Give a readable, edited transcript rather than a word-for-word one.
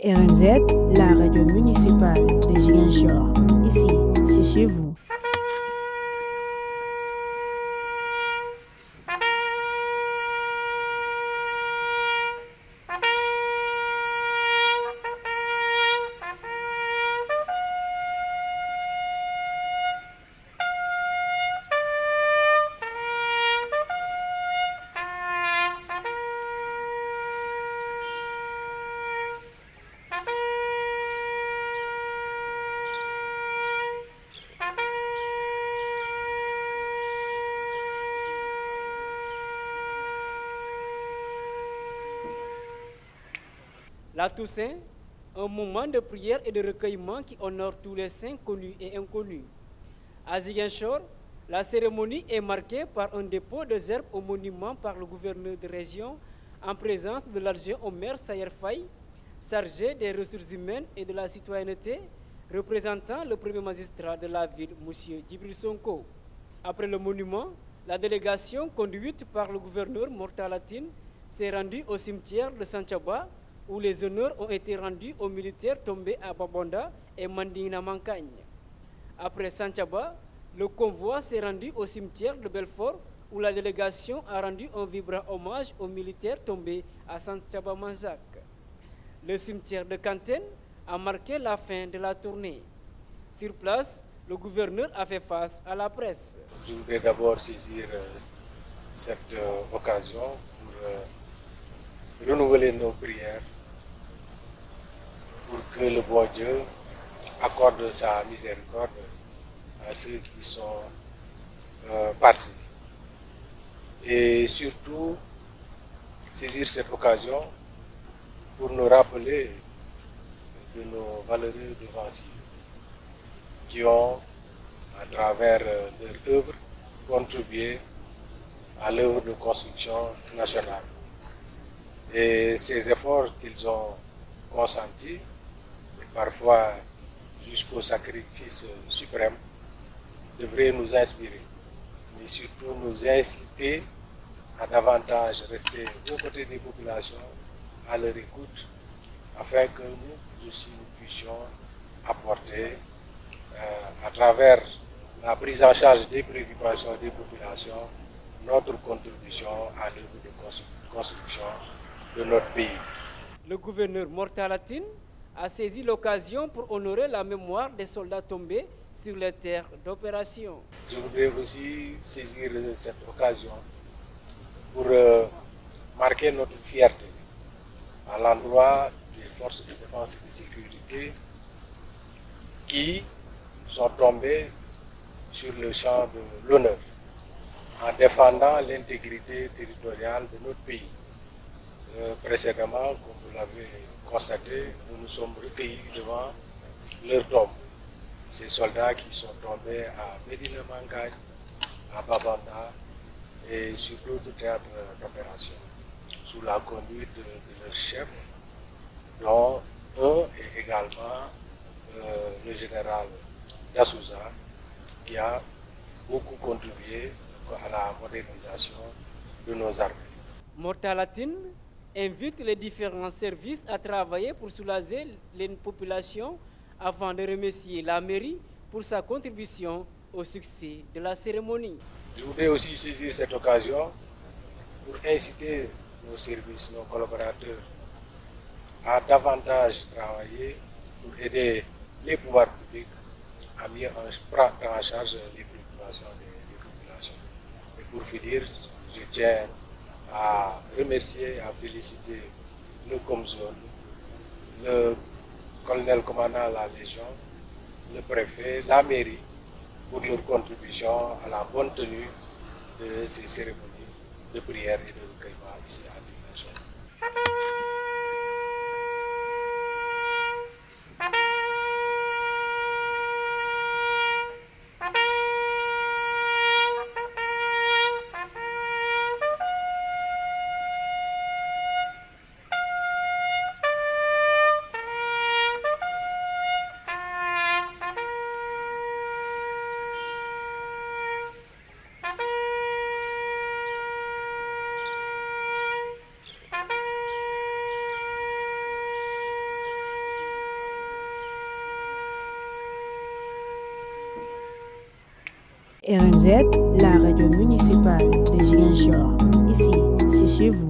RMZ, la radio municipale de Ziguinchor. Ici, c'est chez vous. La Toussaint, un moment de prière et de recueillement qui honore tous les saints connus et inconnus. À Ziguinchor, la cérémonie est marquée par un dépôt de gerbes au monument par le gouverneur de région en présence de l'adjoint au maire Sayer Faye, chargé des ressources humaines et de la citoyenneté, représentant le premier magistrat de la ville, M. Djibril Sonko. Après le monument, la délégation conduite par le gouverneur Mortalatine s'est rendue au cimetière de Santhiaba, où les honneurs ont été rendus aux militaires tombés à Babonda et Mandina Mancagne. Après Santhiaba, le convoi s'est rendu au cimetière de Belfort, où la délégation a rendu un vibrant hommage aux militaires tombés à Santhiaba-Manjac. Le cimetière de Kantène a marqué la fin de la tournée. Sur place, le gouverneur a fait face à la presse. Je voudrais d'abord saisir cette occasion pour renouveler nos prières pour que le bon Dieu accorde sa miséricorde à ceux qui sont partis. Et surtout, saisir cette occasion pour nous rappeler de nos valeureux devanciers qui ont, à travers leur œuvre, contribué à l'œuvre de construction nationale. Et ces efforts qu'ils ont consentis, parfois jusqu'au sacrifice suprême, devraient nous inspirer, mais surtout nous inciter à davantage rester aux côtés des populations, à leur écoute, afin que nous aussi nous puissions apporter, à travers la prise en charge des préoccupations des populations, notre contribution à l'œuvre de construction de notre pays. Le gouverneur Mortalatine a saisi l'occasion pour honorer la mémoire des soldats tombés sur les terres d'opération. Je voudrais aussi saisir cette occasion pour marquer notre fierté à l'endroit des forces de défense et de sécurité qui sont tombées sur le champ de l'honneur en défendant l'intégrité territoriale de notre pays. Précédemment, comme vous l'avez constaté, nous nous sommes recueillis devant leur tombe. Ces soldats qui sont tombés à Medina Mancagne, à Babanda et sur d'autres théâtres d'opération, sous la conduite de leur chef, dont un est également le général Dassouza, qui a beaucoup contribué à la modernisation de nos armées. Mortalatine invite les différents services à travailler pour soulager les populations avant de remercier la mairie pour sa contribution au succès de la cérémonie. Je voudrais aussi saisir cette occasion pour inciter nos services, nos collaborateurs à davantage travailler pour aider les pouvoirs publics à mieux prendre en charge les préoccupations des populations. Et pour finir, je tiens à remercier, à féliciter le Comzone, le colonel commandant de la Légion, le préfet, la mairie, pour leur contribution à la bonne tenue de ces cérémonies de prière et de recueillement ici à Ziguinchor. RMZ, la radio municipale de Ziguinchor. Ici, c'est chez vous.